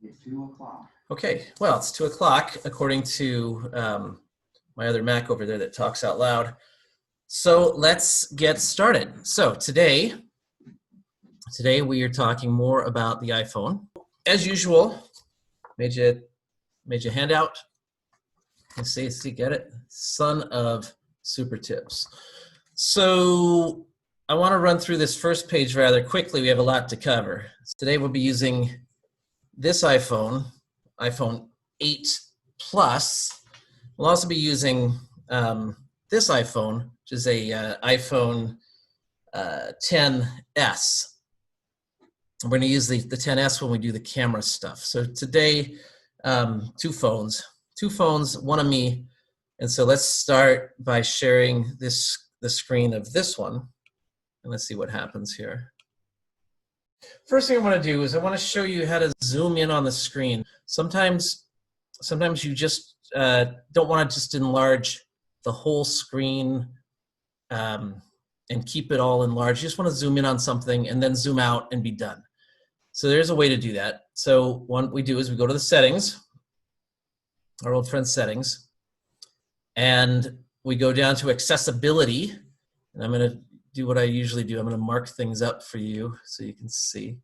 It's 2 o'clock. Okay, well, it's 2 o'clock according to my other Mac over there that talks out loud. So let's get started. So today we are talking more about the iPhone. As usual, made you a handout. You see, get it? Son of super tips. So I want to run through this first page rather quickly. We have a lot to cover. Today we'll be using this iPhone 8 Plus. We'll also be using this iPhone, which is a iPhone 10s. We're going to use the 10s when we do the camera stuff. So today, two phones, one of me. And so let's start by sharing the screen of this one. And let's see what happens here. First thing I want to do is I want to show you how to zoom in on the screen. Sometimes you just don't want to just enlarge the whole screen and keep it all enlarged. You just want to zoom in on something and then zoom out and be done. So there's a way to do that. So what we do is we go to the settings, our old friend settings, and we go down to accessibility. And I'm going to do what I usually do. I'm going to mark things up for you so you can see.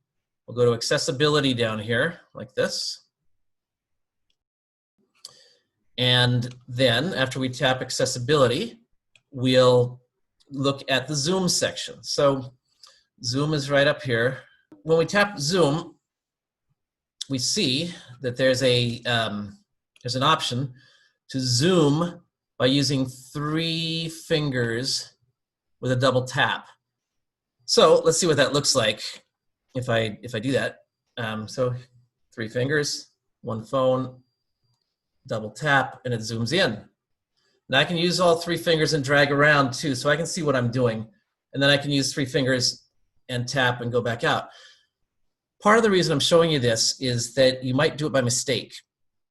We'll go to accessibility down here like this. And then after we tap accessibility, we'll look at the zoom section. So zoom is right up here. When we tap zoom, we see that there's an option to zoom by using 3 fingers with a double tap. So let's see what that looks like if I do that. So 3 fingers, 1 phone, double tap, and it zooms in. Now I can use all 3 fingers and drag around too, so I can see what I'm doing. And then I can use 3 fingers and tap and go back out. Part of the reason I'm showing you this is that you might do it by mistake.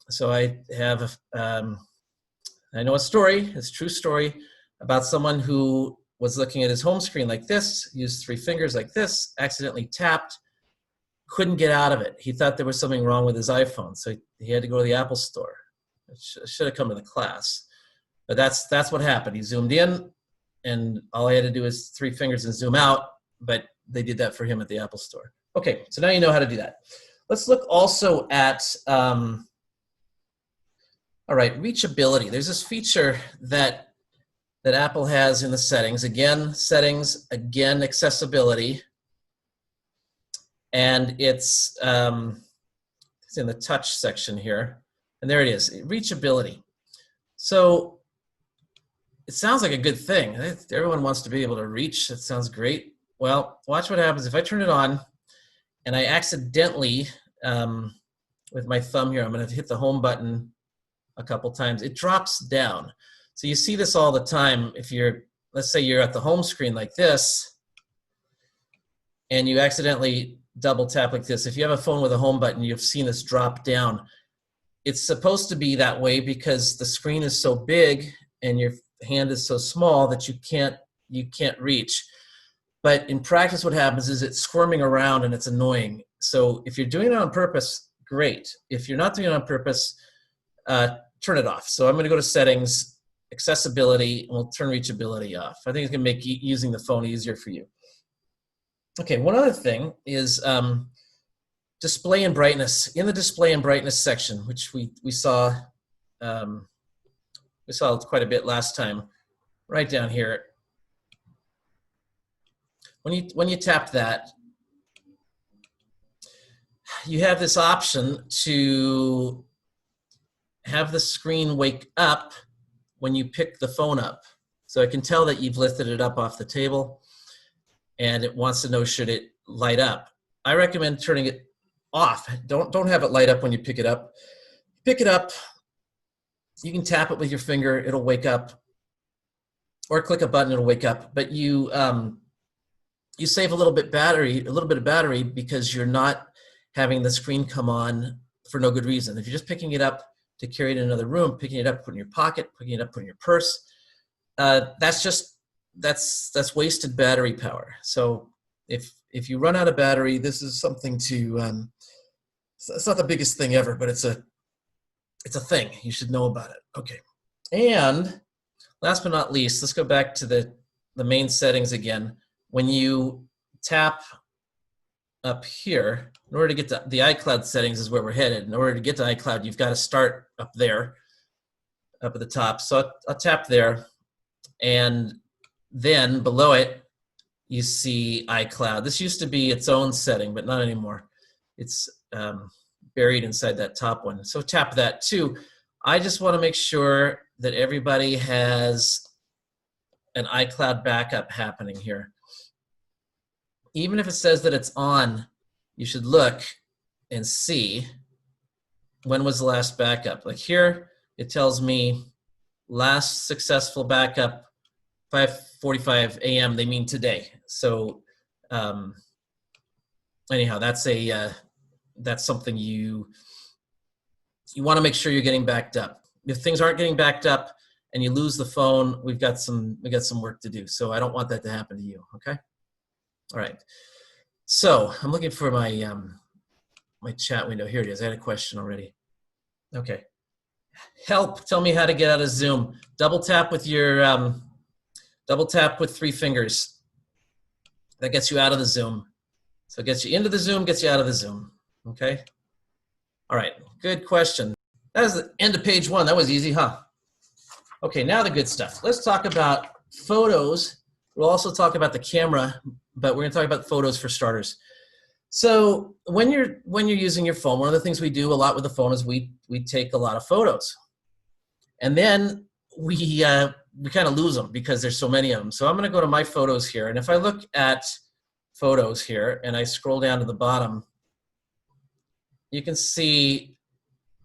So I have, I know a story, it's a true story, about someone who was looking at his home screen like this, used 3 fingers like this, accidentally tapped, couldn't get out of it. He thought there was something wrong with his iPhone, so he had to go to the Apple store. Should have come to the class. But that's what happened. He zoomed in, and all I had to do is 3 fingers and zoom out, but they did that for him at the Apple store. Okay, so now you know how to do that. Let's look also at, all right, reachability. There's this feature that Apple has in the settings. Again, settings, again, accessibility. And it's in the touch section here. And there it is, reachability. So it sounds like a good thing. Everyone wants to be able to reach. It sounds great. Well, watch what happens if I turn it on and I accidentally, with my thumb here, I'm going to hit the home button a couple times. It drops down. So you see this all the time if you're, let's say you're at the home screen like this and you accidentally double tap like this. If you have a phone with a home button, you've seen this drop down. It's supposed to be that way because the screen is so big and your hand is so small that you can't reach. But in practice, what happens is it's squirming around and it's annoying. So if you're doing it on purpose, great. If you're not doing it on purpose, turn it off. So I'm going to go to settings, accessibility, and we'll turn reachability off. I think it's going to make using the phone easier for you. Okay, one other thing is display and brightness. In the display and brightness section, which we saw quite a bit last time, right down here. When you tap that, you have this option to have the screen wake up when you pick the phone up. So it can tell that you've lifted it up off the table and it wants to know should it light up. I recommend turning it off. Don't have it light up when you pick it up. Pick it up, you can tap it with your finger, it'll wake up, or click a button, it'll wake up. But you save a little bit of battery because you're not having the screen come on for no good reason. If you're just picking it up to carry it in another room, picking it up, put it in your pocket, picking it up, put it in your purse, that's wasted battery power. So if you run out of battery, this is something to it's not the biggest thing ever, but it's a thing. You should know about it. Okay. And last but not least, let's go back to the main settings again. When you tap up here, in order to get to the iCloud settings is where we're headed. In order to get to iCloud, you've got to start up there, up at the top. So I'll tap there, and then below it, you see iCloud. This used to be its own setting, but not anymore. It's buried inside that top one. So tap that too. I just want to make sure that everybody has an iCloud backup happening here. Even if it says that it's on, you should look and see when was the last backup. Like here, it tells me last successful backup 5:45 a.m. They mean today. So anyhow, that's something you want to make sure you're getting backed up. If things aren't getting backed up and you lose the phone, we got some work to do. So I don't want that to happen to you. Okay. All right. So I'm looking for my my chat window. Here it is. I had a question already. Okay. Help. Tell me how to get out of Zoom. Double tap with your double tap with 3 fingers. That gets you out of the Zoom. So it gets you into the Zoom, gets you out of the Zoom. Okay. All right. Good question. That is the end of page 1. That was easy, huh? Okay. Now the good stuff. Let's talk about photos. We'll also talk about the camera, but we're going to talk about photos for starters. So when you're using your phone, one of the things we do a lot with the phone is we take a lot of photos, and then we kind of lose them because there's so many of them. So I'm going to go to my photos here, and if I look at photos here and I scroll down to the bottom, you can see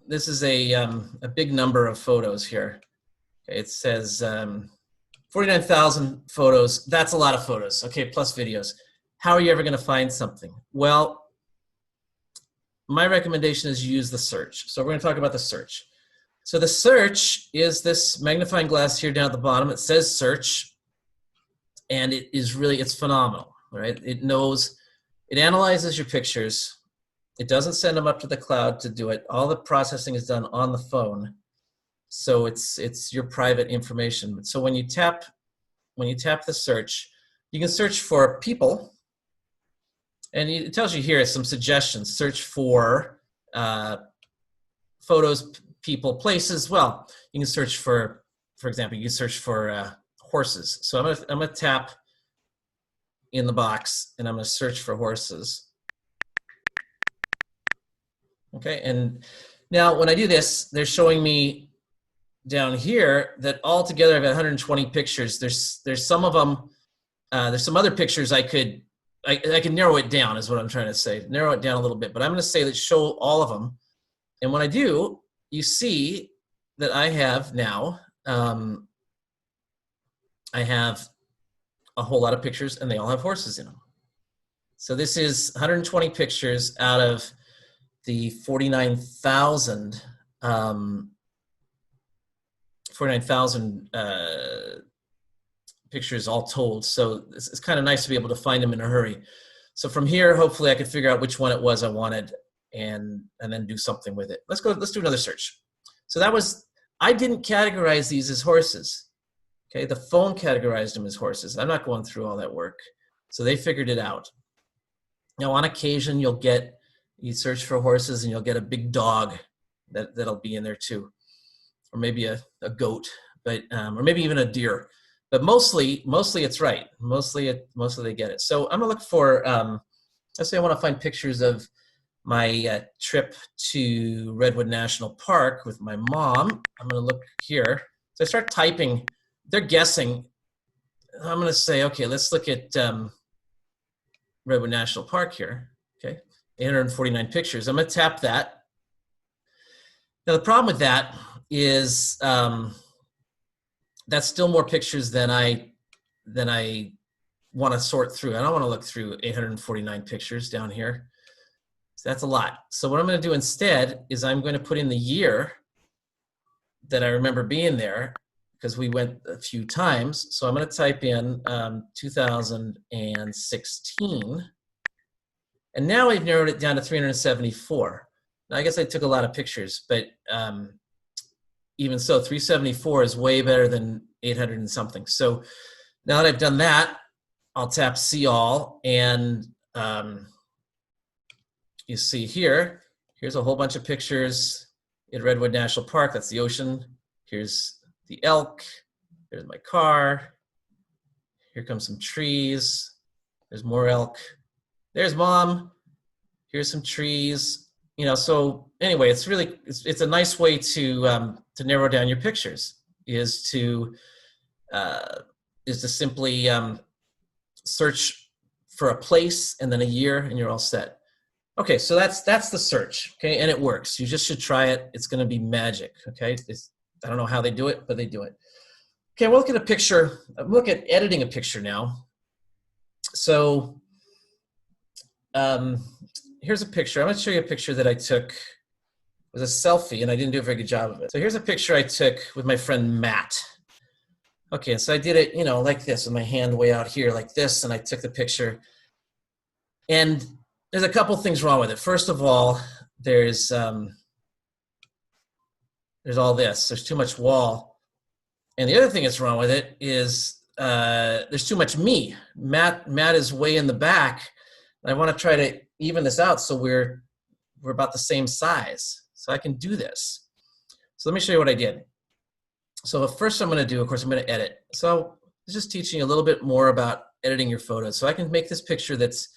this is a big number of photos here. Okay, it says 49,000 photos. That's a lot of photos. Okay, plus videos. How are you ever going to find something? Well, my recommendation is use the search. So we're going to talk about the search. So the search is this magnifying glass here down at the bottom. It says search, and it's phenomenal, right? It knows, it analyzes your pictures. It doesn't send them up to the cloud to do it. All the processing is done on the phone. So it's your private information. So when you tap the search, you can search for people. And it tells you here some suggestions. Search for photos, people, places. Well, you can search for example, you can search for horses. So I'm gonna tap in the box, and I'm gonna search for horses. Okay, and now when I do this, they're showing me down here that altogether I've got 120 pictures. There's some of them. There's some other pictures I can narrow it down, is what I'm trying to say. Narrow it down a little bit, but I'm going to say that show all of them. And when I do, you see that I have now, I have a whole lot of pictures, and they all have horses in them. So this is 120 pictures out of the 49,000 pictures all told. So it's kind of nice to be able to find them in a hurry. So from here, hopefully I could figure out which one it was I wanted and then do something with it. Let's do another search. So I didn't categorize these as horses. Okay, the phone categorized them as horses. I'm not going through all that work. So they figured it out. Now on occasion, you search for horses and you'll get a big dog that'll be in there too. Or maybe a goat, but or maybe even a deer. But mostly it's right. Mostly they get it. So I'm gonna look for, let's say I want to find pictures of my trip to Redwood National Park with my mom. I'm gonna look here. So I start typing. They're guessing. I'm gonna say, okay, let's look at Redwood National Park here. Okay, 849 pictures. I'm gonna tap that. Now the problem with that is that's still more pictures than I want to sort through. I don't want to look through 849 pictures down here. So that's a lot. So what I'm going to do instead is I'm going to put in the year that I remember being there, because we went a few times. So I'm going to type in 2016. And now we've narrowed it down to 374. I guess I took a lot of pictures, but even so, 374 is way better than 800 and something. So now that I've done that, I'll tap See All, and you see here's a whole bunch of pictures in Redwood National Park. That's the ocean. Here's the elk. There's my car. Here comes some trees. There's more elk. There's mom. Here's some trees. You know, so anyway, it's really, it's a nice way to narrow down your pictures, is to simply search for a place and then a year, and you're all set. Okay, so that's the search, okay, and it works. You just should try it. It's going to be magic, okay? I don't know how they do it, but they do it. Okay, we'll look at a picture. Look at editing a picture now. So here's a picture. I'm going to show you a picture that I took. It was a selfie, and I didn't do a very good job of it. So here's a picture I took with my friend Matt. Okay, so I did it, you know, like this, with my hand way out here like this, and I took the picture. And there's a couple things wrong with it. First of all, there's all this. There's too much wall. And the other thing that's wrong with it is there's too much me. Matt is way in the back. I want to try to even this out so we're about the same size. So I can do this. So let me show you what I did. So the first I'm going to do, of course, I'm going to edit. So it's just teaching you a little bit more about editing your photos. So I can make this picture that's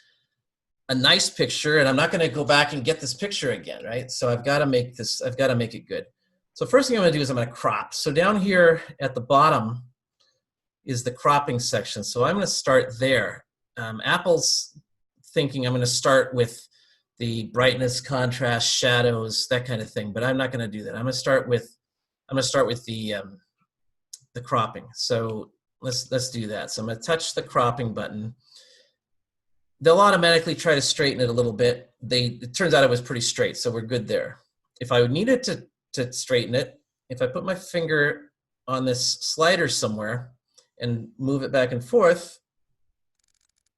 a nice picture, and I'm not going to go back and get this picture again, right? So I've got to make it good. So first thing I'm going to do is I'm going to crop. So down here at the bottom is the cropping section. So I'm going to start there. Apple's thinking I'm going to start with the brightness, contrast, shadows, that kind of thing, but I'm not going to do that. I'm going to start with the cropping. So let's do that. So I'm going to touch the cropping button. They'll automatically try to straighten it a little bit. It turns out it was pretty straight, so we're good there. If I needed to straighten it, if I put my finger on this slider somewhere and move it back and forth,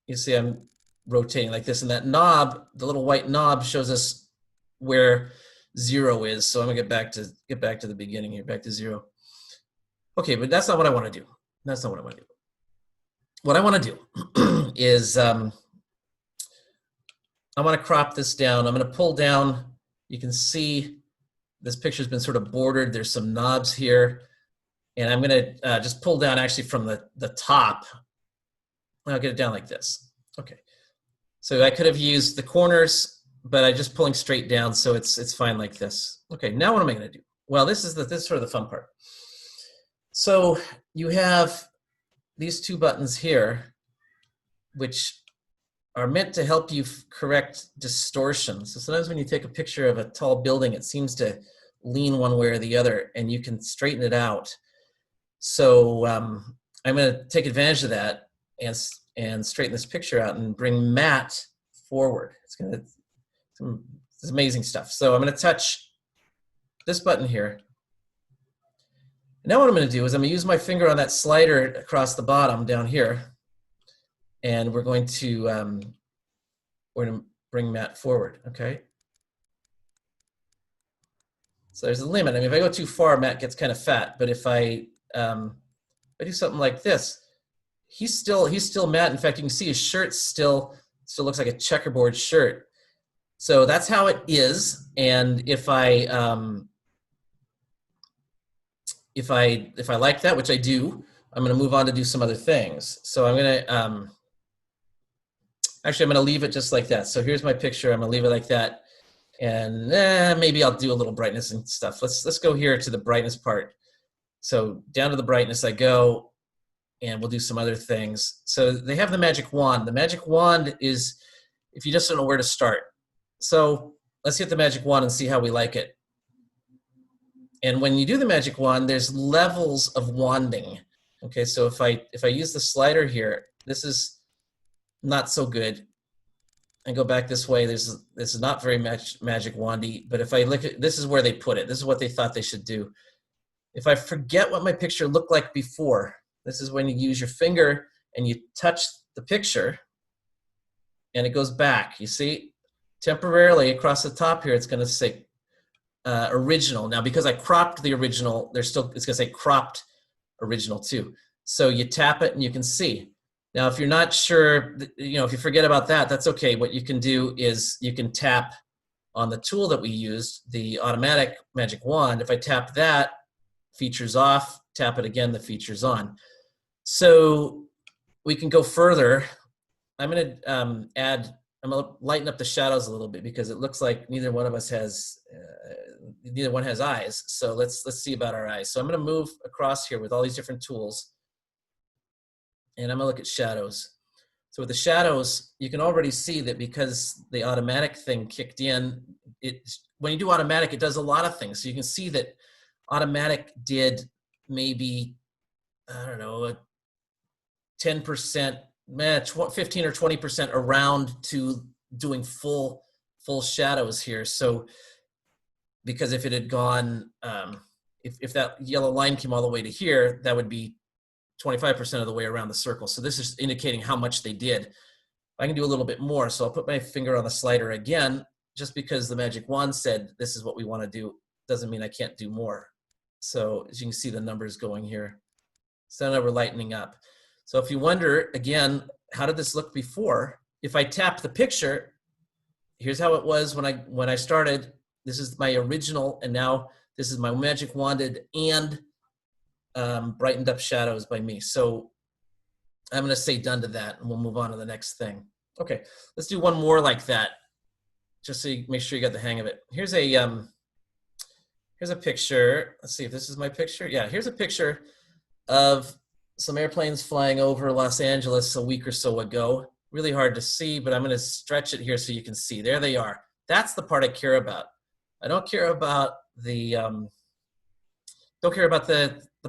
you see I'm rotating like this, and that knob, the little white knob, shows us where 0 is. So I'm gonna get back to the beginning here, back to 0. Okay, but that's not what I want to do. That's not what I want to do. What I want to do is I want to crop this down. I'm going to pull down. You can see this picture's been sort of bordered. There's some knobs here. And I'm going to just pull down actually from the top. I'll get it down like this. Okay. So I could have used the corners, but I'm just pulling straight down, so it's fine like this. Okay, now what am I going to do? Well, this is sort of the fun part. So you have these two buttons here, which are meant to help you correct distortion. So sometimes when you take a picture of a tall building, it seems to lean one way or the other, and you can straighten it out. So I'm going to take advantage of that and straighten this picture out and bring Matt forward. It's amazing stuff. So I'm going to touch this button here. Now what I'm going to do is I'm going to use my finger on that slider across the bottom down here, and we're going to bring Matt forward, okay? So there's a limit. I mean, if I go too far, Matt gets kind of fat, but if I do something like this, he's still Matt. In fact, you can see his shirt still looks like a checkerboard shirt. So that's how it is. And if I like that, which I do, I'm going to move on to do some other things. So I'm going to actually, I'm going to leave it just like that. So here's my picture. I'm going to leave it like that. And maybe I'll do a little brightness and stuff. Let's go here to the brightness part. So down to the brightness I go, and we'll do some other things. So they have the magic wand. The magic wand is if you just don't know where to start. So let's hit the magic wand and see how we like it. And when you do the magic wand, there's levels of wanding. Okay, so if I use the slider here, this is not so good. And go back this way, this is not very much magic wandy, but if I look at, this is where they put it. This is what they thought they should do. If I forget what my picture looked like before, this is when you use your finger and you touch the picture and it goes back. You see, temporarily across the top here, it's going to say original. Now, because I cropped the original, it's going to say cropped original too. So you tap it and you can see. Now, if you're not sure, if you forget about that, that's okay. What you can do is you can tap on the tool that we used, the automatic magic wand. If I tap that, features off, tap it again, the feature's on. So we can go further. I'm going to I'm going to lighten up the shadows a little bit because it looks like neither one has eyes. So let's see about our eyes. So I'm going to move across here with all these different tools, and I'm going to look at shadows. So with the shadows, you can already see that because the automatic thing kicked in, when you do automatic, it does a lot of things. So you can see that automatic did maybe, I don't know, 10%, 15 or 20% around to doing full shadows here. So because if it had gone, if that yellow line came all the way to here, that would be 25% of the way around the circle. So this is indicating how much they did. I can do a little bit more. So I'll put my finger on the slider again. Just because the magic wand said this is what we want to do doesn't mean I can't do more. So as you can see the numbers going here. So now we're lightening up. So if you wonder, again, how did this look before? If I tap the picture, here's how it was when I started. This is my original, and now this is my magic wanded and brightened up shadows by me. So I'm going to say done to that, and we'll move on to the next thing. Okay, let's do one more like that, just so you make sure you got the hang of it. Here's a picture. Let's see if this is my picture. Yeah, here's a picture of some airplanes flying over Los Angeles a week or so ago. Really hard to see, but I'm going to stretch it here so you can see. There they are. That's the part I care about. I don't care about the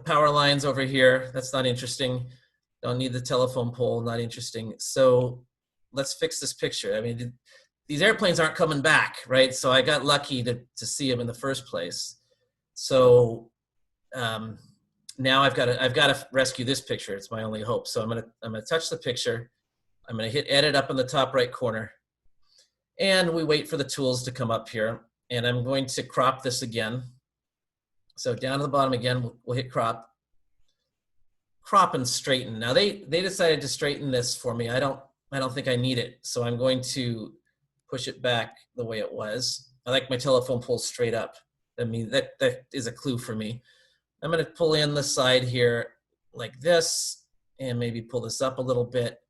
power lines over here. That's not interesting. Don't need the telephone pole. Not interesting. So let's fix this picture. I mean, these airplanes aren't coming back, right? So I got lucky to see them in the first place. So now I've got to rescue this picture. It's my only hope. So I'm gonna touch the picture. I'm gonna hit edit up in the top right corner, and we wait for the tools to come up here. And I'm going to crop this again. So down to the bottom again, we'll hit crop and straighten. Now they decided to straighten this for me. I don't think I need it. So I'm going to push it back the way it was. I like my telephone pole straight up. I mean, that is a clue for me. I'm going to pull in the side here like this and maybe pull this up a little bit.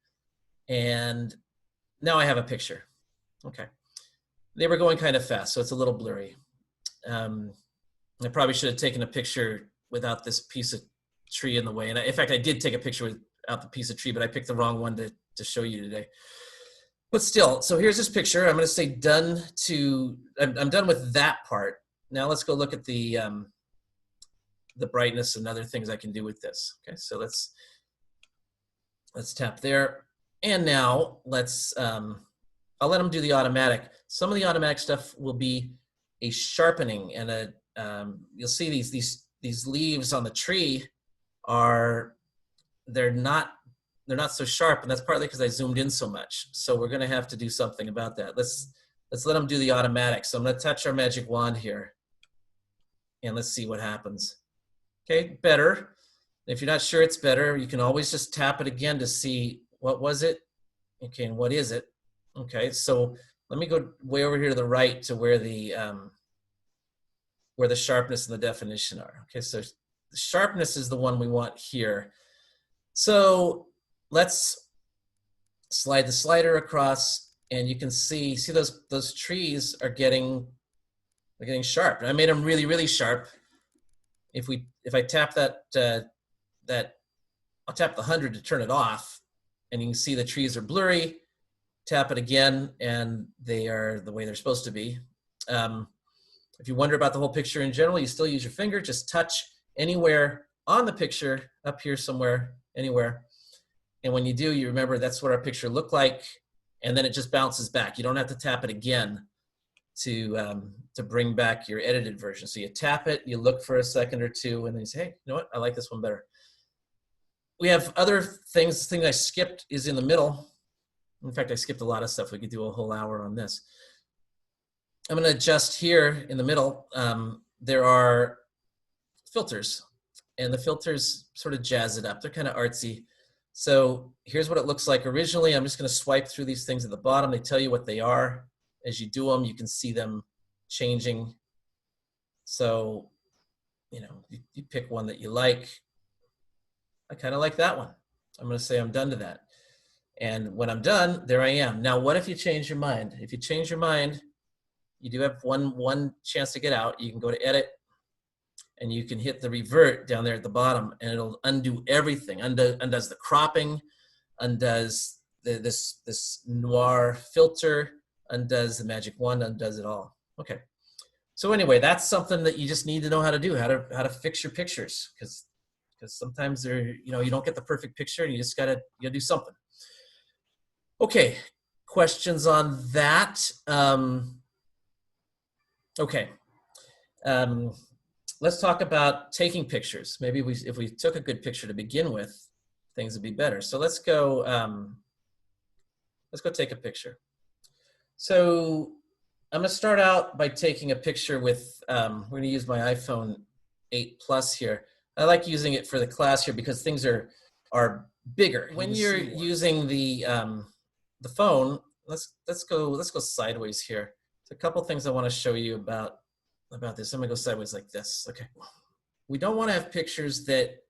And now I have a picture. Okay. They were going kind of fast, so it's a little blurry. I probably should have taken a picture without this piece of tree in the way. And in fact, I did take a picture without the piece of tree, but I picked the wrong one to show you today. But still, so here's this picture. I'm going to say done to, I'm done with that part. Now let's go look at the brightness and other things I can do with this. Okay, so let's tap there. And now let's, I'll let them do the automatic. Some of the automatic stuff will be a sharpening and a, you'll see these leaves on the tree they're not so sharp, and that's partly because I zoomed in so much. So we're going to have to do something about that. Let's let them do the automatic. So I'm going to touch our magic wand here, and let's see what happens. Okay, better. If you're not sure it's better, you can always just tap it again to see what was it. Okay, and what is it? Okay, so let me go way over here to the right to where the sharpness and the definition are. Okay, so the sharpness is the one we want here. So let's slide the slider across, and you can see those trees are getting sharp. And I made them really, really sharp. If I tap that I'll tap the 100 to turn it off, and you can see the trees are blurry. Tap it again, and they are the way they're supposed to be. If you wonder about the whole picture in general, you still use your finger. Just touch anywhere on the picture, up here somewhere, anywhere. And when you do, you remember that's what our picture looked like, and then it just bounces back. You don't have to tap it again to bring back your edited version. So you tap it, you look for a second or two, and then you say, hey, you know what? I like this one better. We have other things. The thing I skipped is in the middle. In fact, I skipped a lot of stuff. We could do a whole hour on this. I'm going to adjust here in the middle. There are filters, and the filters sort of jazz it up. They're kind of artsy. So here's what it looks like originally. I'm just going to swipe through these things at the bottom. They tell you what they are. As you do them, you can see them changing. So, you know, you pick one that you like. I kind of like that one. I'm going to say I'm done to that. And when I'm done, there I am. Now, what if you change your mind? If you change your mind, you do have one chance to get out. You can go to edit, and you can hit the revert down there at the bottom, and it'll undo everything. Undoes the cropping, undoes this noir filter, undoes the magic wand, undoes it all. Okay. So anyway, that's something that you just need to know how to do, how to fix your pictures, because sometimes you don't get the perfect picture, and you just gotta do something. Okay, questions on that? Okay. Let's talk about taking pictures. Maybe if we took a good picture to begin with, things would be better. So let's go take a picture. So I'm gonna start out by taking a picture with, we're gonna use my iPhone 8 Plus here. I like using it for the class here because things are bigger. When you're using the phone, let's go sideways here. There's a couple things I want to show you about this. I'm gonna go sideways like this. Okay. We don't want to have pictures that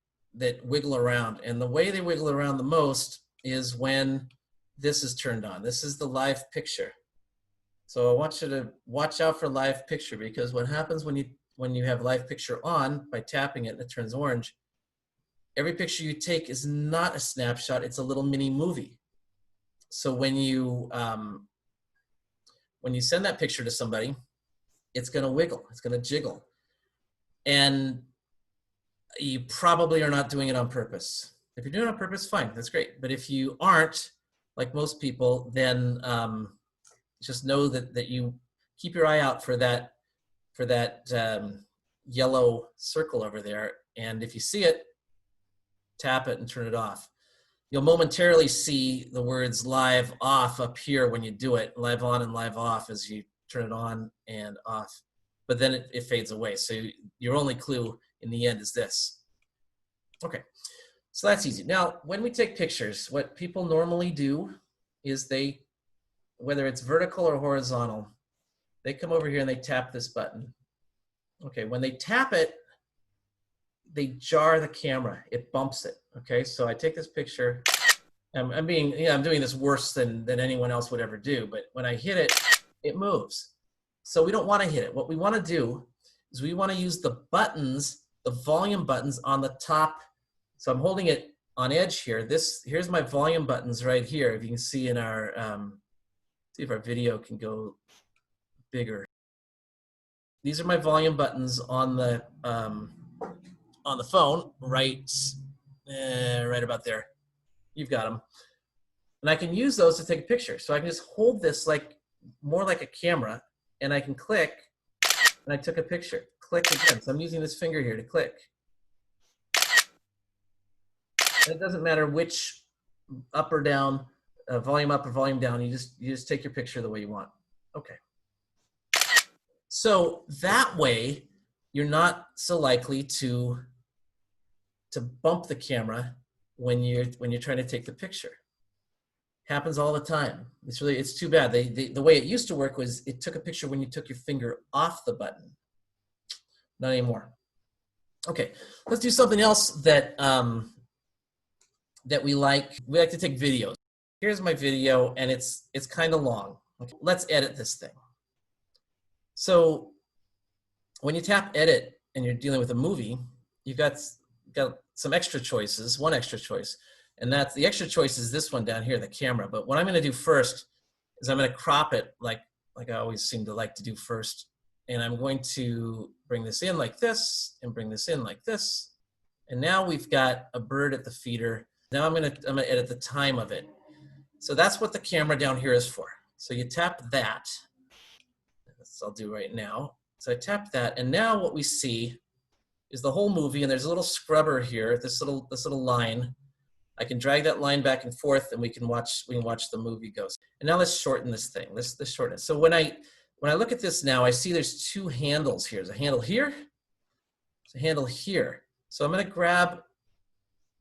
wiggle around, and the way they wiggle around the most is when this is turned on. This is the live picture. So I want you to watch out for live picture, because what happens when you have live picture on, by tapping it and it turns orange, every picture you take is not a snapshot, it's a little mini movie. So when you send that picture to somebody, it's gonna wiggle, it's gonna jiggle. And you probably are not doing it on purpose. If you're doing it on purpose, fine, that's great. But if you aren't, like most people, then just know that you keep your eye out for that yellow circle over there. And if you see it, tap it and turn it off. You'll momentarily see the words live off up here when you do it, live on and live off as you turn it on and off. But then it fades away. So your only clue in the end is this. Okay, so that's easy. Now, when we take pictures, what people normally do is whether it's vertical or horizontal, they come over here and they tap this button. Okay, when they tap it, they jar the camera, it bumps it. Okay, so I take this picture. I'm doing this worse than anyone else would ever do, but when I hit it, it moves. So we don't want to hit it. What we want to do is we want to use the buttons, the volume buttons on the top. So I'm holding it on edge here. Here's my volume buttons right here. If you can see in our, see if our video can go bigger. These are my volume buttons on the phone, right about there. You've got them. And I can use those to take a picture. So I can just hold this more like a camera, and I can click, and I took a picture. Click again. So I'm using this finger here to click. And it doesn't matter which up or down, volume up or volume down. You just take your picture the way you want. Okay. So that way, you're not so likely to bump the camera when you're trying to take the picture. Happens all the time. It's too bad. The way it used to work was it took a picture when you took your finger off the button. Not anymore. Okay, let's do something else that we like. We like to take videos. Here's my video, and it's kind of long. Okay, let's edit this thing. So when you tap edit and you're dealing with a movie, you've got some extra choices, one extra choice. And that's the extra choice is this one down here, the camera. But what I'm going to do first is I'm going to crop it like I always seem to like to do first. And I'm going to bring this in like this and bring this in like this. And now we've got a bird at the feeder. Now I'm going to edit the time of it. So that's what the camera down here is for. So you tap that. That's what I'll do right now. So I tap that, and now what we see is the whole movie, and there's a little scrubber here, this little line. I can drag that line back and forth, and we can watch the movie go. And now let's shorten this thing. Let's shorten it. So when I when I look at this now, I see there's two handles here. There's a handle here, there's a handle here. So I'm going to grab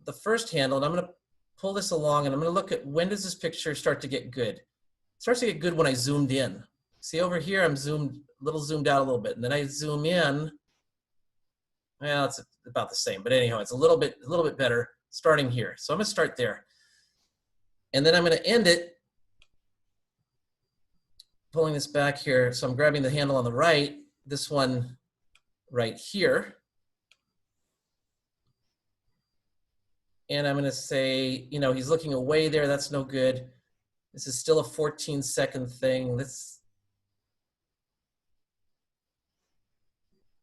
the first handle and I'm going to pull this along and I'm going to look at when does this picture start to get good. It starts to get good when I zoomed in. See over here, I'm zoomed out a little bit, and then I zoom in. Well, it's about the same, but anyhow, it's a little bit better starting here. So I'm going to start there, and then I'm going to end it pulling this back here. So I'm grabbing the handle on the right, this one right here, and I'm going to say, you know, he's looking away there. That's no good. This is still a 14-second thing.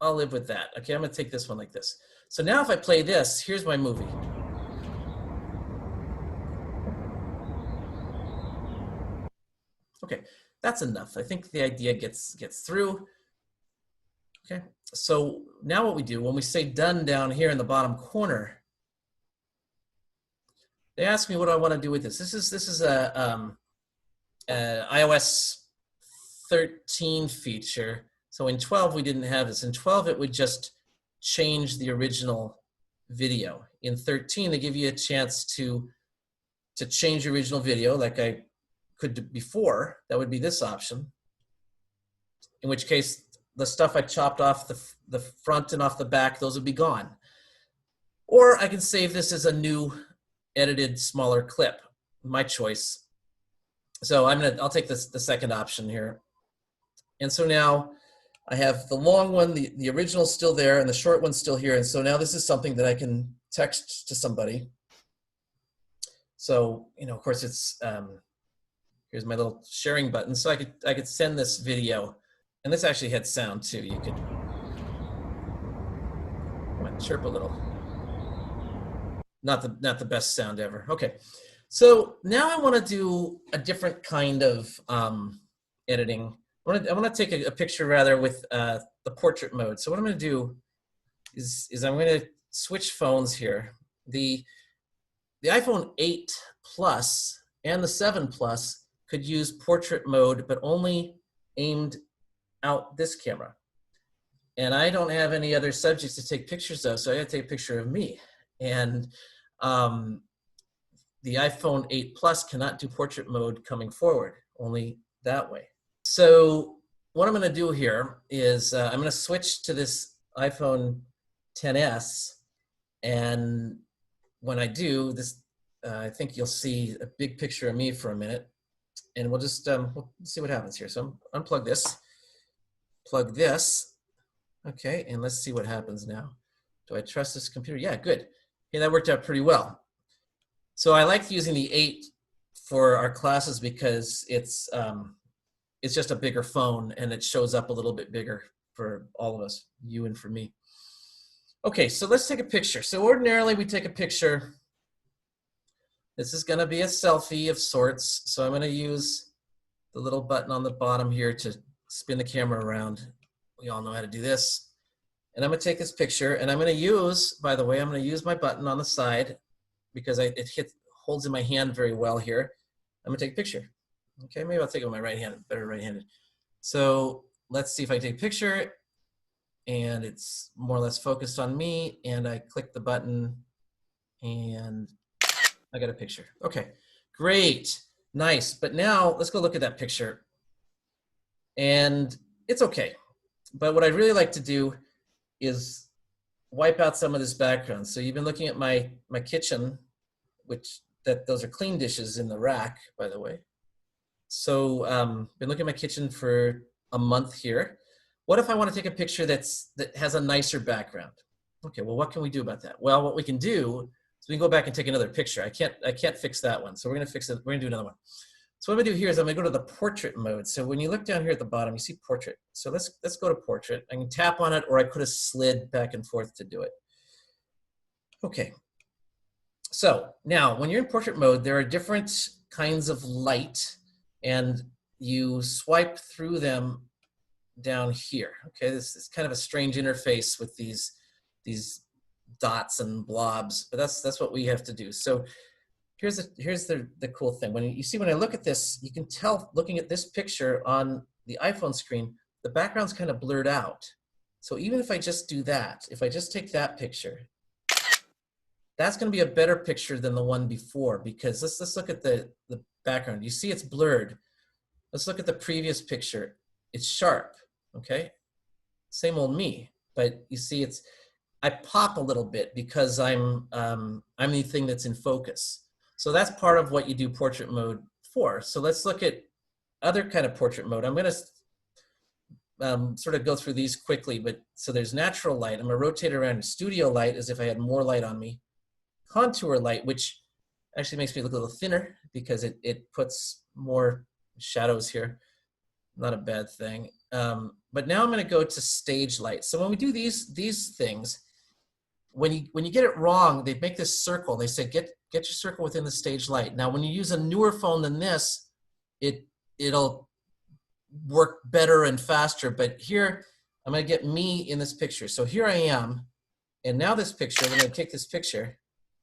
I'll live with that. Okay, I'm gonna take this one like this. So now if I play this, here's my movie. Okay, that's enough. I think the idea gets through. Okay, so now what we do, when we say done down here in the bottom corner, they ask me what do I want to do with this. This is a iOS 13 feature. So in 12, we didn't have this. In 12, it would just change the original video. In 13, they give you a chance to change the original video like I could do before. That would be this option. In which case, the stuff I chopped off the front and off the back, those would be gone. Or I can save this as a new edited smaller clip, my choice. So I'll take the second option here. And so now I have the long one, the original's still there, and the short one's still here. And so now this is something that I can text to somebody. So, you know, of course it's, here's my little sharing button. So I could send this video, and this actually had sound too. You could, I might chirp a little. Not the best sound ever. Okay. So now I want to do a different kind of editing. I want to take a picture rather with the portrait mode. So what I'm going to do is I'm going to switch phones here. The iPhone 8 Plus and the 7 Plus could use portrait mode, but only aimed out this camera. And I don't have any other subjects to take pictures of, so I got to take a picture of me. And the iPhone 8 Plus cannot do portrait mode coming forward, only that way. So what I'm going to do here is I'm going to switch to this iPhone XS, and when I do this, I think you'll see a big picture of me for a minute, and we'll just we'll see what happens here. So unplug this, plug this, okay, and let's see what happens now. Do I trust this computer? Yeah, good. Okay, that worked out pretty well. So I like using the 8 for our classes because it's just a bigger phone and it shows up a little bit bigger for all of us, you and for me. Okay, so let's take a picture. So ordinarily we take a picture. This is gonna be a selfie of sorts. So I'm gonna use the little button on the bottom here to spin the camera around. We all know how to do this. And I'm gonna take this picture and I'm gonna use, by the way, I'm gonna use my button on the side because it holds in my hand very well here. I'm gonna take a picture. Okay, maybe I'll take it with my right hand, better right-handed. So let's see if I take a picture and it's more or less focused on me, and I click the button and I got a picture. Okay, great, nice. But now let's go look at that picture. And it's okay. But what I'd really like to do is wipe out some of this background. So you've been looking at my kitchen, those are clean dishes in the rack, by the way. So been looking at my kitchen for a month here. What if I want to take a picture that has a nicer background? Okay, well, what can we do about that? Well, what we can do is we can go back and take another picture. I can't fix that one, so we're gonna fix it. We're gonna do another one. So what I'm gonna do here is I'm gonna go to the portrait mode. So when you look down here at the bottom, you see portrait. So let's go to portrait. I can tap on it, or I could have slid back and forth to do it. Okay. So now, when you're in portrait mode, there are different kinds of light, and you swipe through them down here. Okay, this is kind of a strange interface with these dots and blobs, but that's what we have to do. So here's the cool thing. When I look at this, you can tell looking at this picture on the iPhone screen, the background's kind of blurred out. So even if I just do that, if I just take that picture, that's going to be a better picture than the one before, because let's look at the background. You see it's blurred. Let's look at the previous picture. It's sharp, okay? Same old me, but you see I pop a little bit because I'm the thing that's in focus. So that's part of what you do portrait mode for. So let's look at other kind of portrait mode. I'm going to sort of go through these quickly, but so there's natural light. I'm going to rotate around. Studio light as if I had more light on me. Contour light, which actually makes me look a little thinner because it puts more shadows here. Not a bad thing. But now I'm going to go to stage light. So when we do these things, when you get it wrong, they make this circle. They say get your circle within the stage light. Now when you use a newer phone than this, it'll work better and faster. But here I'm going to get me in this picture. So here I am, and now this picture. When I take this picture,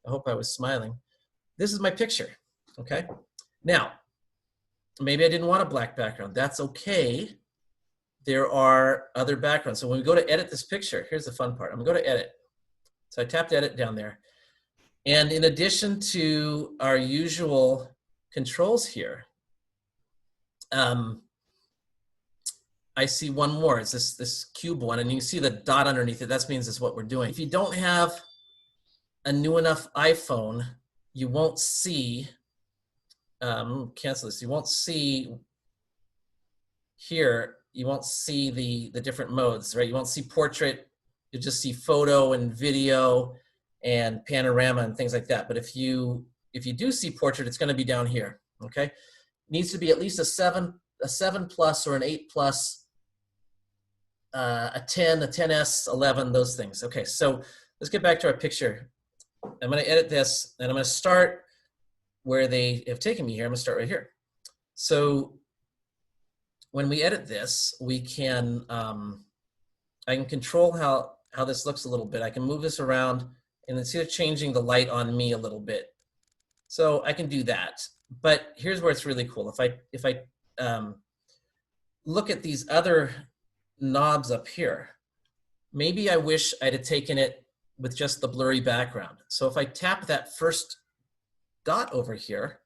I hope I was smiling. This is my picture. Okay. Now maybe I didn't want a black background. That's okay. There are other backgrounds. So when we go to edit this picture, here's the fun part. I'm going to go to edit. So I tapped edit down there. And in addition to our usual controls here, I see one more. It's this cube one, and you see the dot underneath it. That means it's what we're doing. If you don't have a new enough iPhone, you won't see, cancel this, you won't see here, you won't see the different modes, right? You won't see portrait, you just see photo and video and panorama and things like that. But if you do see portrait, it's gonna be down here, okay? It needs to be at least a 7 plus or an 8 plus, a 10, a 10S, 11, those things. Okay, so let's get back to our picture. I'm gonna edit this, and I'm gonna start where they have taken me here. I'm gonna start right here. So when we edit this, we can, I can control how this looks a little bit. I can move this around and instead of changing the light on me a little bit. So I can do that. But here's where it's really cool. If I look at these other knobs up here, maybe I wish I'd have taken it with just the blurry background. So if I tap that first dot over here,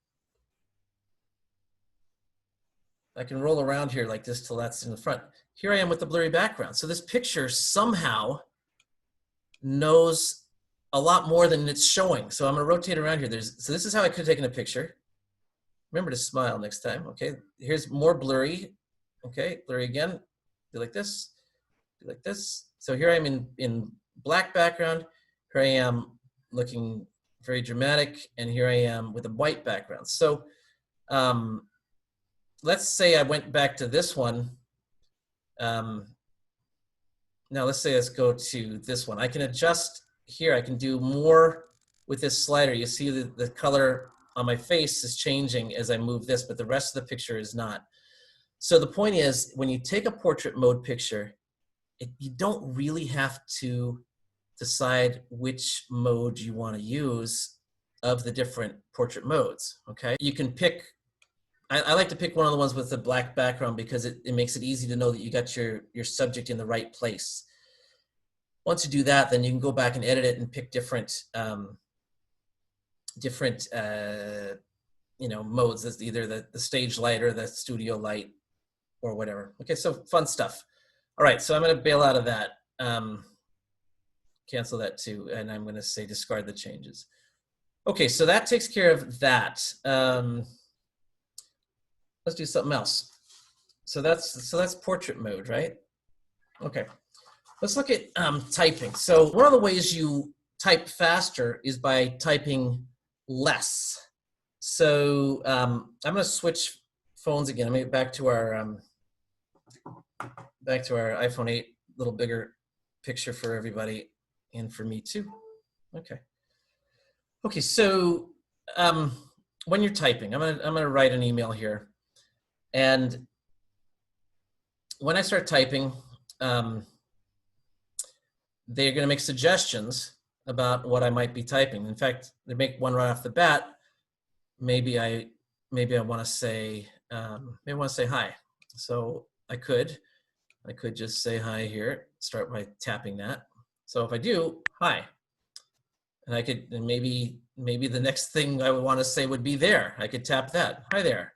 I can roll around here like this till that's in the front. Here I am with the blurry background. So this picture somehow knows a lot more than it's showing. So I'm gonna rotate around here. So this is how I could have taken a picture. Remember to smile next time, okay? Here's more blurry, okay? Blurry again, do like this, do like this. So here I'm in black background. Here I am looking very dramatic, and here I am with a white background. So let's say I went back to this one. Now let's say let's go to this one. I can adjust here. I can do more with this slider. You see the color on my face is changing as I move this, but the rest of the picture is not. So the point is, when you take a portrait mode picture, you don't really have to decide which mode you want to use of the different portrait modes, okay? You can pick, I like to pick one of the ones with the black background because it makes it easy to know that you got your subject in the right place. Once you do that, then you can go back and edit it and pick different you know, modes. That's either the stage light or the studio light or whatever. Okay, so fun stuff. All right, so I'm gonna bail out of that. Cancel that too, and I'm gonna say discard the changes. Okay, so that takes care of that. Let's do something else. So that's portrait mode, right? Okay, let's look at typing. So one of the ways you type faster is by typing less. So I'm gonna switch phones again. I'm gonna get back to our iPhone 8, a little bigger picture for everybody and for me too. Okay. Okay, so when you're typing, I'm gonna write an email here. And when I start typing, they're going to make suggestions about what I might be typing. In fact, they make one right off the bat. Maybe I want to say hi. So I could just say hi here, start by tapping that. So if I do, hi, and I could, and maybe the next thing I would want to say would be there. I could tap that, hi there.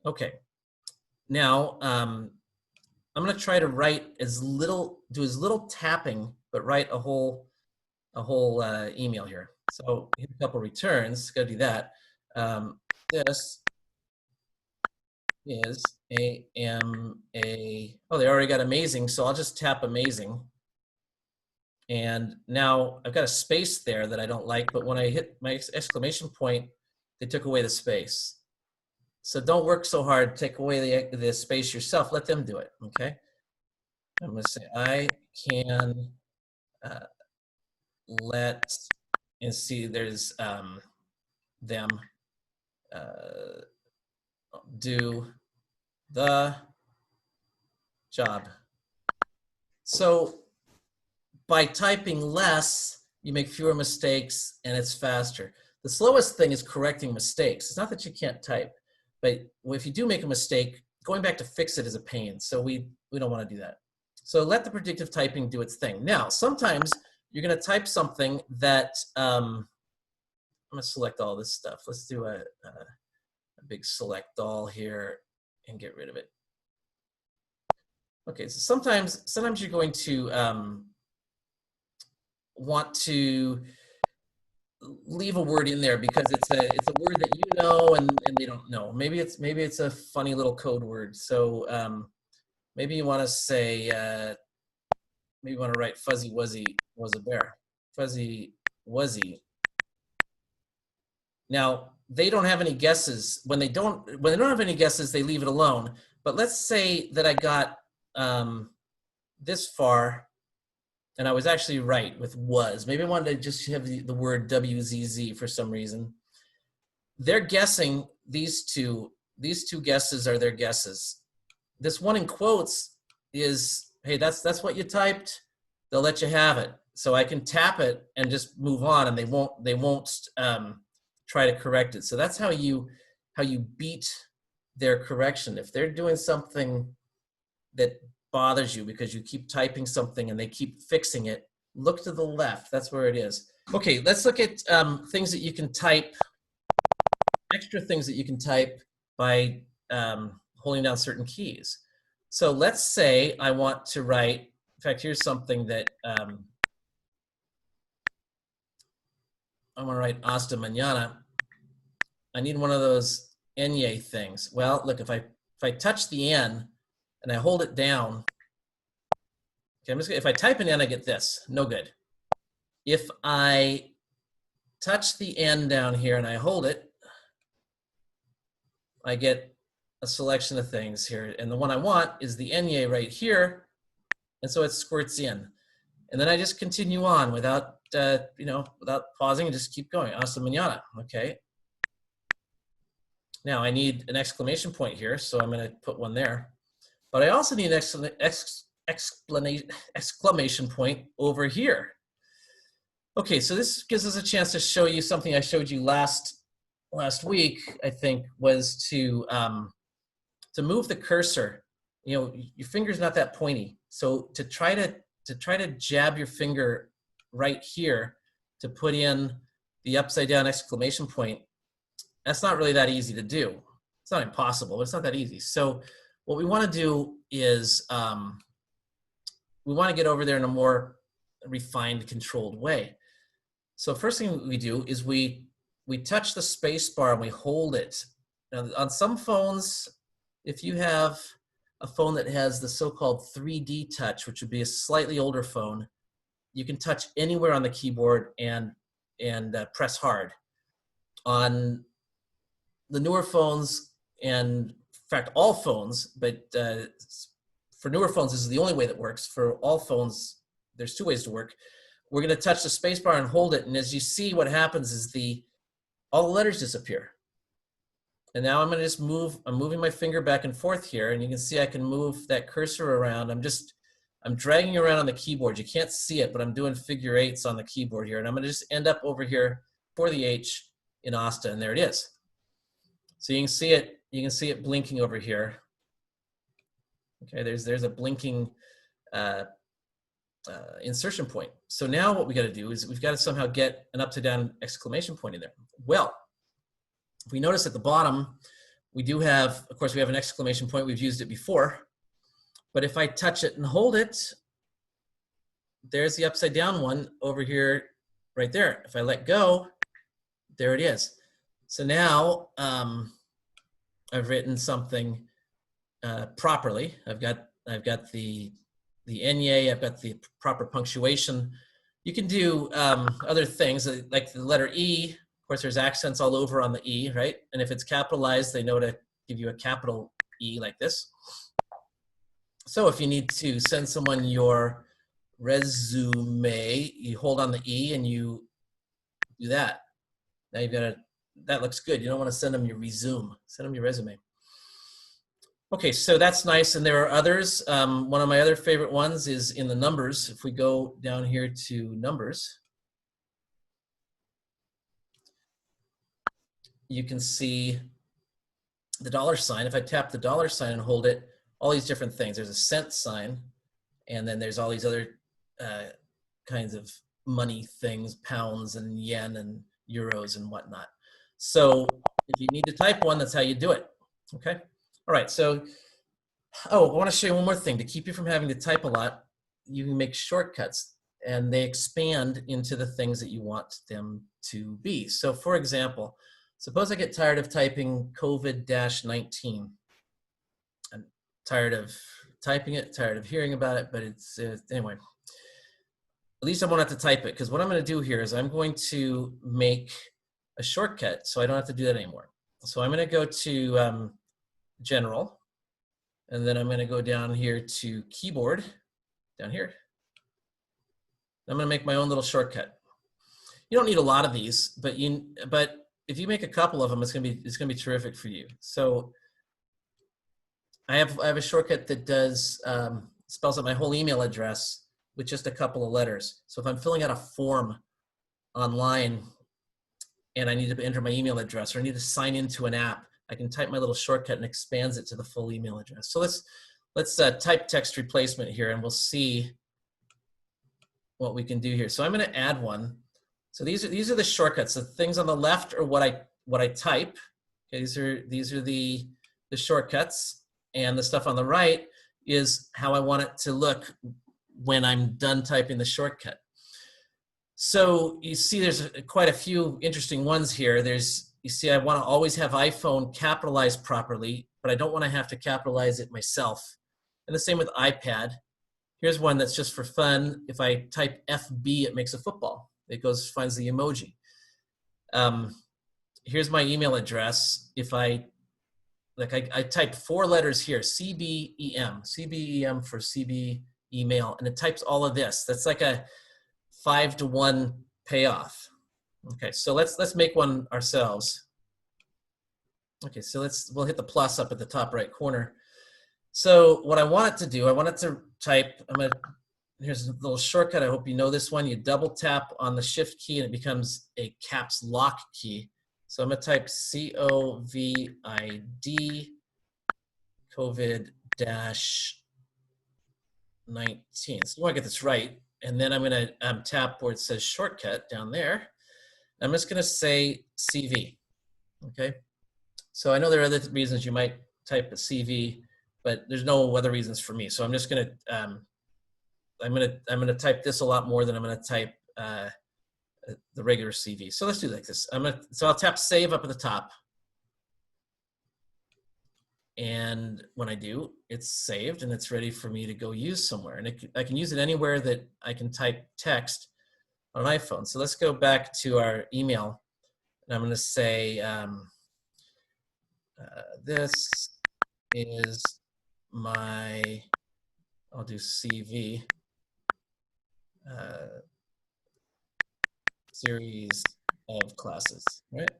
Okay, now I'm going to try to write do as little tapping, but write a whole email here. So hit a couple returns, got to do that. This is oh, they already got amazing, so I'll just tap amazing. And now I've got a space there that I don't like, but when I hit my exclamation point, they took away the space. So don't work so hard, take away the space yourself, let them do it, okay? I'm gonna say I can let, and see there's them do the job. So by typing less, you make fewer mistakes and it's faster. The slowest thing is correcting mistakes. It's not that you can't type, but if you do make a mistake, going back to fix it is a pain. So we don't want to do that. So let the predictive typing do its thing. Now, sometimes you're going to type something that, I'm going to select all this stuff. Let's do a big select all here and get rid of it. Okay, so sometimes you're going to want to leave a word in there because it's a word that you know and they don't know. Maybe it's a funny little code word. So maybe you want to say maybe you want to write fuzzy wuzzy was a bear. Fuzzy wuzzy. Now they don't have any guesses. When they don't have any guesses, they leave it alone. But let's say that I got this far and I was actually right with was. Maybe I wanted to just have the word WZZ for some reason. They're guessing these two guesses are their guesses. This one in quotes is, hey, that's what you typed. They'll let you have it. So I can tap it and just move on, and they won't try to correct it. So that's how you beat their correction. If they're doing something that bothers you because you keep typing something and they keep fixing it, look to the left. That's where it is. Okay, let's look at things that you can type, extra things that you can type by holding down certain keys. So let's say I want to write, in fact, here's something that I want to write hasta mañana. I need one of those Enye things. Well, look, if I touch the N and I hold it down, okay, if I type an N, I get this, no good. If I touch the N down here and I hold it, I get a selection of things here. And the one I want is the Enye right here. And so it squirts in. And then I just continue on without, without pausing and just keep going. Hasta mañana, okay. Now I need an exclamation point here, so I'm gonna put one there. But I also need an exclamation point over here. Okay, so this gives us a chance to show you something I showed you last week, I think, was to move the cursor. You know, your finger's not that pointy, so to try to jab your finger right here to put in the upside down exclamation point, that's not really that easy to do. It's not impossible, but it's not that easy. So what we want to do is we want to get over there in a more refined, controlled way. So first thing we do is we touch the space bar and we hold it. Now, on some phones, if you have a phone that has the so-called 3D touch, which would be a slightly older phone, you can touch anywhere on the keyboard and press hard. On the newer phones, and in fact all phones, but for newer phones this is the only way that works. For all phones, there's two ways to work. We're going to touch the space bar and hold it, and as you see, what happens is all the letters disappear. And now I'm going to just I'm moving my finger back and forth here, and you can see I can move that cursor around. I'm dragging around on the keyboard. You can't see it, but I'm doing figure eights on the keyboard here, and I'm going to just end up over here for the H in Asta, and there it is. So you can see it blinking over here. Okay, there's a blinking insertion point. So now what we got to do is we've got to somehow get an up to down exclamation point in there. Well, if we notice at the bottom, we do have, of course, we have an exclamation point. We've used it before. But if I touch it and hold it, there's the upside down one over here, right there. If I let go, there it is. So now I've written something properly. I've got the enye, I've got the proper punctuation. You can do other things like the letter E. Of course, there's accents all over on the E, right? And if it's capitalized, they know to give you a capital E like this. So if you need to send someone your resume, you hold on the E and you do that. Now you've got that looks good. You don't want to send them your resume, send them your resume. Okay, so that's nice, and there are others. One of my other favorite ones is in the numbers. If we go down here to numbers, you can see the dollar sign. If I tap the dollar sign and hold it, all these different things. There's a cent sign, and then there's all these other kinds of money things, pounds and yen and euros and whatnot. So if you need to type one, that's how you do it, okay? All right, so, I want to show you one more thing. To keep you from having to type a lot, you can make shortcuts, and they expand into the things that you want them to be. So for example, suppose I get tired of typing COVID-19. I'm tired of typing it, tired of hearing about it, but it's, anyway. At least I won't have to type it, because what I'm going to do here is I'm going to make a shortcut so I don't have to do that anymore. So I'm going to go to General, and then I'm going to go down here to Keyboard, down here. I'm going to make my own little shortcut. You don't need a lot of these, but if you make a couple of them, it's going to be terrific for you. So I have a shortcut that does spells out my whole email address with just a couple of letters. So if I'm filling out a form online and I need to enter my email address, or I need to sign into an app, I can type my little shortcut and expands it to the full email address. So let's type text replacement here, and we'll see what we can do here. So I'm going to add one. So these are the shortcuts. The things on the left are what I type. Okay, these are the shortcuts, and the stuff on the right is how I want it to look when I'm done typing the shortcut. So you see there's quite a few interesting ones here. You see I want to always have iPhone capitalized properly, but I don't want to have to capitalize it myself. And the same with iPad. Here's one that's just for fun. If I type FB, it makes a football. It finds the emoji. Here's my email address. If I type 4 letters here, CBEM for CB email, and it types all of this. That's like a 5-to-1 payoff. Okay, so let's make one ourselves. Okay, so we'll hit the plus up at the top right corner. So what I want it to do, I want it to type, here's a little shortcut. I hope you know this one. You double tap on the shift key and it becomes a caps lock key. So I'm gonna type COVID, COVID-19. So you wanna get this right. And then I'm gonna tap where it says shortcut down there. I'm just gonna say CV, okay? So I know there are other reasons you might type a CV, but there's no other reasons for me. So I'm just gonna, I'm gonna type this a lot more than I'm gonna type the regular CV. So let's do like this. So I'll tap save up at the top. And when I do, it's saved and it's ready for me to go use somewhere. And I can use it anywhere that I can type text on an iPhone. So let's go back to our email. And I'm going to say, this is my, I'll do CV, series of classes, right?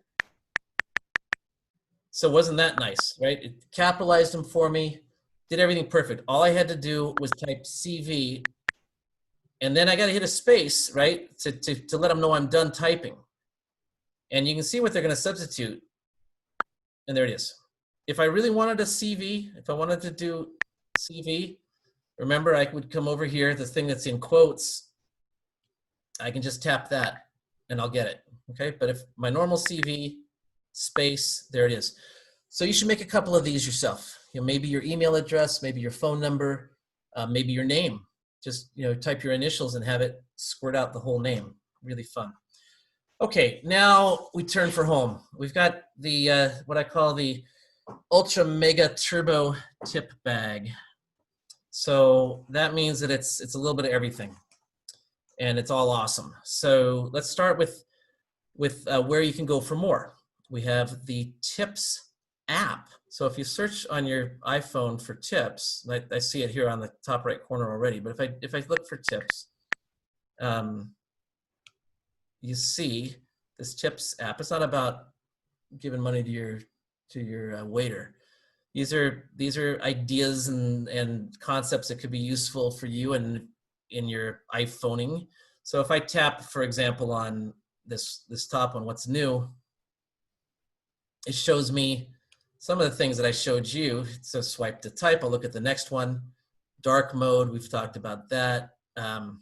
So wasn't that nice, right? It capitalized them for me, did everything perfect. All I had to do was type CV, and then I got to hit a space, right, to let them know I'm done typing. And you can see what they're going to substitute, and there it is. If I really wanted a CV, if I wanted to do CV, remember I would come over here, the thing that's in quotes, I can just tap that and I'll get it, okay? But if my normal CV, space, there it is. So you should make a couple of these yourself. You know, maybe your email address, maybe your phone number, maybe your name. Just, you know, type your initials and have it squirt out the whole name. Really fun. Okay, now we turn for home. We've got the, what I call the ultra mega turbo tip bag. So that means that it's a little bit of everything and it's all awesome. So let's start with where you can go for more. We have the tips app. So if you search on your iPhone for tips, I see it here on the top right corner already, but if I look for tips, you see this tips app. It's not about giving money to your waiter. These are ideas and concepts that could be useful for you and in your iPhoning. So if I tap, for example, on this top one, what's new, it shows me some of the things that I showed you. So swipe to type, I'll look at the next one. Dark mode, we've talked about that.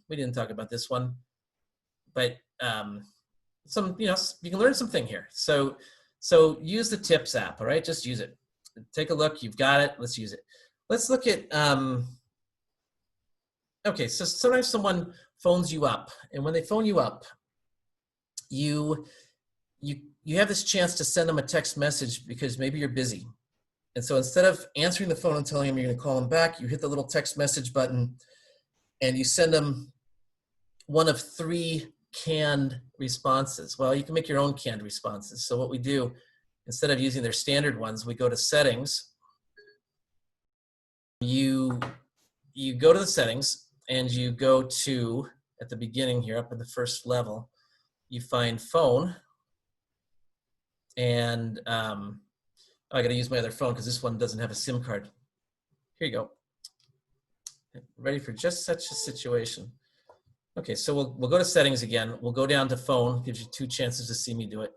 We didn't talk about this one, but some, you know, you can learn something here. So use the tips app, all right? Just use it. Take a look, you've got it, let's use it. Let's look at, okay, so sometimes someone phones you up, and when they phone you up, you have this chance to send them a text message because maybe you're busy. And so instead of answering the phone and telling them you're gonna call them back, you hit the little text message button and you send them one of 3 canned responses. Well, you can make your own canned responses. So what we do, instead of using their standard ones, we go to settings. You go to the settings and you go to, at the beginning here, up in the first level, you find phone. And oh, I gotta use my other phone because this one doesn't have a SIM card. Here you go. Ready for just such a situation. Okay, so we'll go to settings again. We'll go down to phone, gives you 2 chances to see me do it.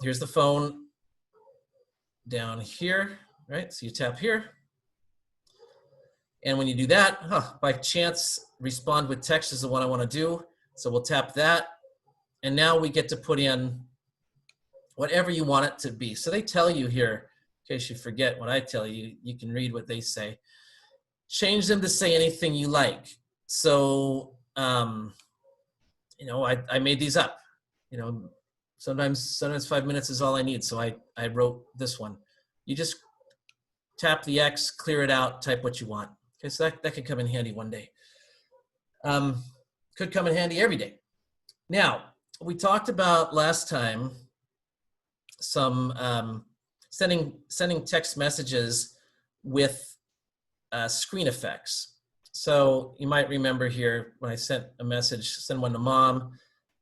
Here's the phone down here, right? So you tap here. And when you do that, by chance, respond with text is the one I wanna do. So we'll tap that. And now we get to put in whatever you want it to be. So they tell you here, in case you forget what I tell you, you can read what they say. Change them to say anything you like. So, you know, I made these up. You know, sometimes 5 minutes is all I need. So I wrote this one. You just tap the X, clear it out, type what you want. Okay, so that could come in handy one day. Could come in handy every day. Now, we talked about last time some sending text messages with screen effects. So you might remember here when I sent a message, send one to mom,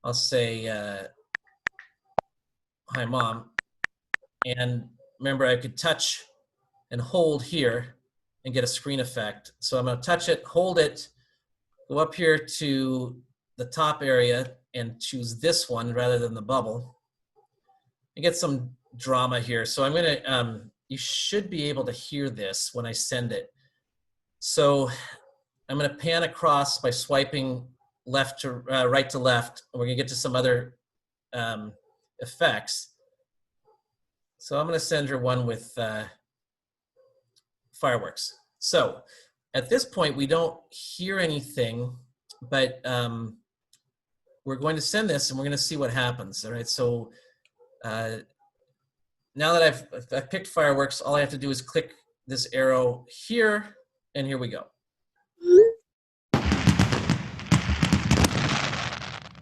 I'll say, hi mom. And remember I could touch and hold here and get a screen effect. So I'm gonna touch it, hold it, go up here to the top area and choose this one rather than the bubble. You get some drama here. So I'm gonna, you should be able to hear this when I send it. So I'm gonna pan across by swiping left to right to left. And we're gonna get to some other effects. So I'm gonna send her one with fireworks. So at this point, we don't hear anything, but we're going to send this and we're gonna see what happens, all right? So now that I've picked fireworks, all I have to do is click this arrow here, and here we go.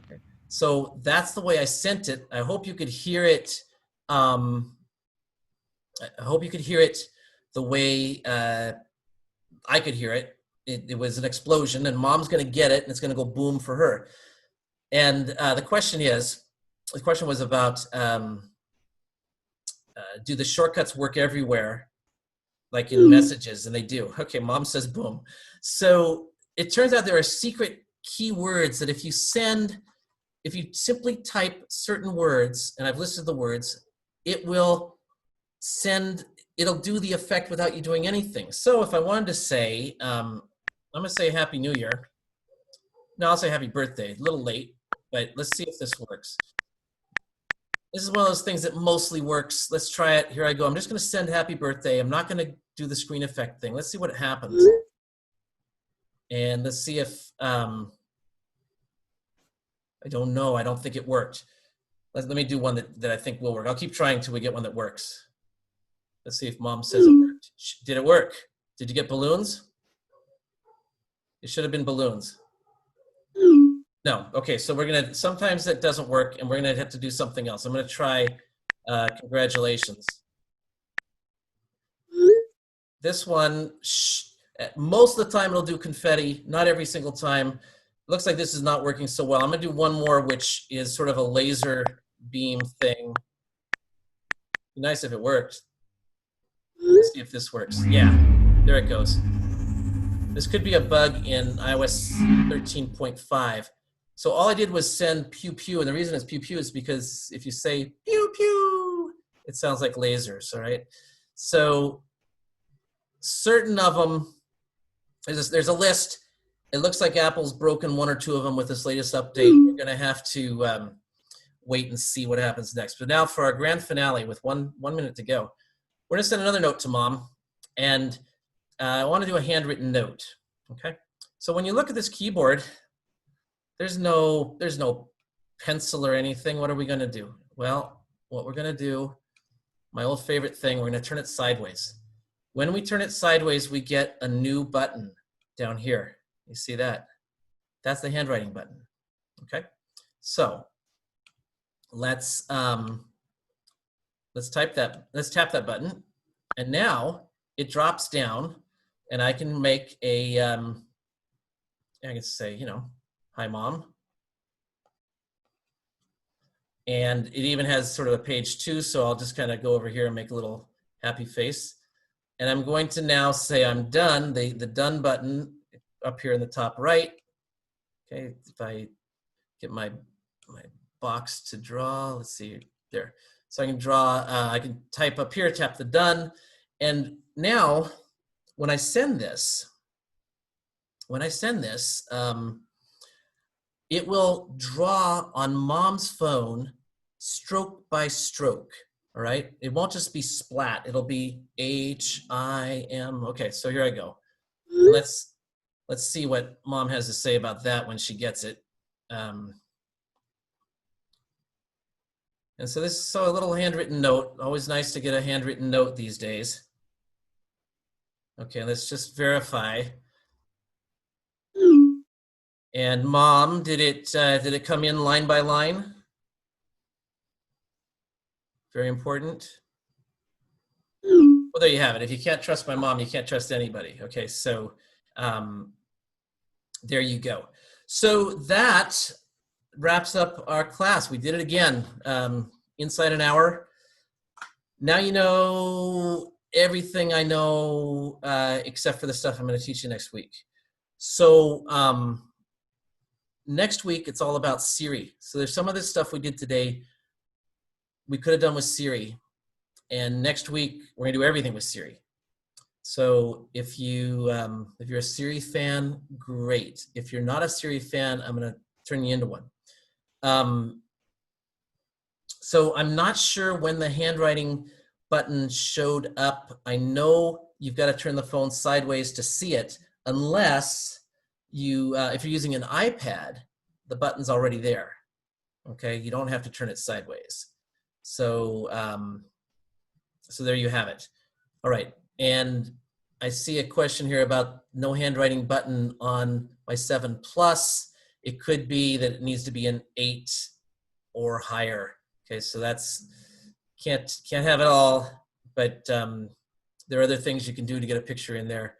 Okay. So that's the way I sent it. I hope you could hear it. I hope you could hear it the way I could hear it. It was an explosion, and mom's gonna get it, and it's gonna go boom for her. And the question was about, do the shortcuts work everywhere, like in messages? And they do. Okay, mom says boom. So it turns out there are secret keywords that if you simply type certain words, and I've listed the words, it will send it'll do the effect without you doing anything. So if I wanted to say, I'm gonna say Happy New Year. No, I'll say Happy Birthday, a little late, but let's see if this works. This is one of those things that mostly works. Let's try it. Here I go. I'm just gonna send Happy Birthday. I'm not gonna do the screen effect thing. Let's see what happens. And let's see if, I don't know, I don't think it worked. Let me do one that I think will work. I'll keep trying till we get one that works. Let's see if mom says it worked. Did it work? Did you get balloons? It should have been balloons. No, okay, so we're gonna, sometimes that doesn't work and we're gonna have to do something else. I'm gonna try congratulations. This one, most of the time it'll do confetti, not every single time. Looks like this is not working so well. I'm gonna do one more, which is sort of a laser beam thing. Be nice if it worked. Let's see if this works. Yeah, there it goes. This could be a bug in iOS 13.5. So all I did was send pew pew, and the reason it's pew pew is because if you say pew pew, it sounds like lasers, all right? So certain of them, there's a list. It looks like Apple's broken one or two of them with this latest update. We're gonna have to wait and see what happens next. But now for our grand finale with one minute to go, we're gonna send another note to mom, and I wanna do a handwritten note, okay? So when you look at this keyboard, there's no pencil or anything. What are we gonna do? Well, what we're gonna do, my old favorite thing, we're gonna turn it sideways. When we turn it sideways, we get a new button down here. You see that? That's the handwriting button, okay? So let's tap that button, and now it drops down, and I can make a, I can say, you know, hi mom. And it even has sort of a page 2, so I'll just kind of go over here and make a little happy face. And I'm going to now say I'm done, the done button up here in the top right. Okay, if I get my box to draw, let's see, there. So I can draw, I can type up here, tap the done. And now, when I send this, it will draw on mom's phone stroke by stroke, all right? It won't just be splat, it'll be H-I-M. Okay, so here I go. Let's see what mom has to say about that when she gets it. And so this is a little handwritten note. Always nice to get a handwritten note these days. Okay, let's just verify. And mom, did it come in line by line? Very important. Well, there you have it. If you can't trust my mom, you can't trust anybody. Okay, so there you go. So that wraps up our class. We did it again, inside an hour. Now you know everything I know except for the stuff I'm going to teach you next week. So next week, it's all about Siri. So there's some of this stuff we did today we could have done with Siri. And next week, we're going to do everything with Siri. So if you're a Siri fan, great. If you're not a Siri fan, I'm going to turn you into one. So I'm not sure when the handwriting button showed up. I know you've got to turn the phone sideways to see it, unless if you're using an iPad, the button's already there. Okay, you don't have to turn it sideways. So, so there you have it. All right, and I see a question here about no handwriting button on my 7 Plus. It could be that it needs to be an 8 or higher. Okay, so that's can't have it all, but there are other things you can do to get a picture in there.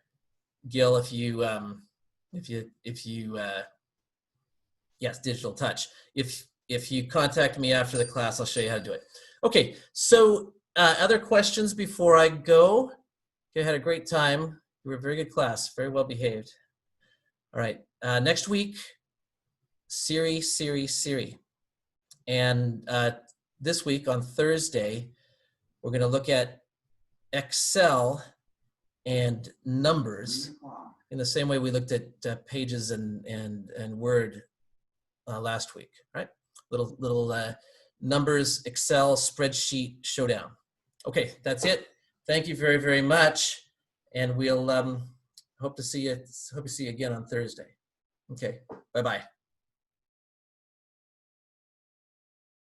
Gil, if you yes, digital touch. If you contact me after the class, I'll show you how to do it. Okay, so other questions before I go? Okay, I had a great time. You were a very good class, very well behaved. All right, next week, Siri. And this week on Thursday, we're gonna look at Excel and numbers in the same way we looked at pages and Word last week, right? Little numbers, Excel, spreadsheet showdown. Okay, that's it. Thank you very, very much. And we'll hope to see you again on Thursday. Okay, bye-bye.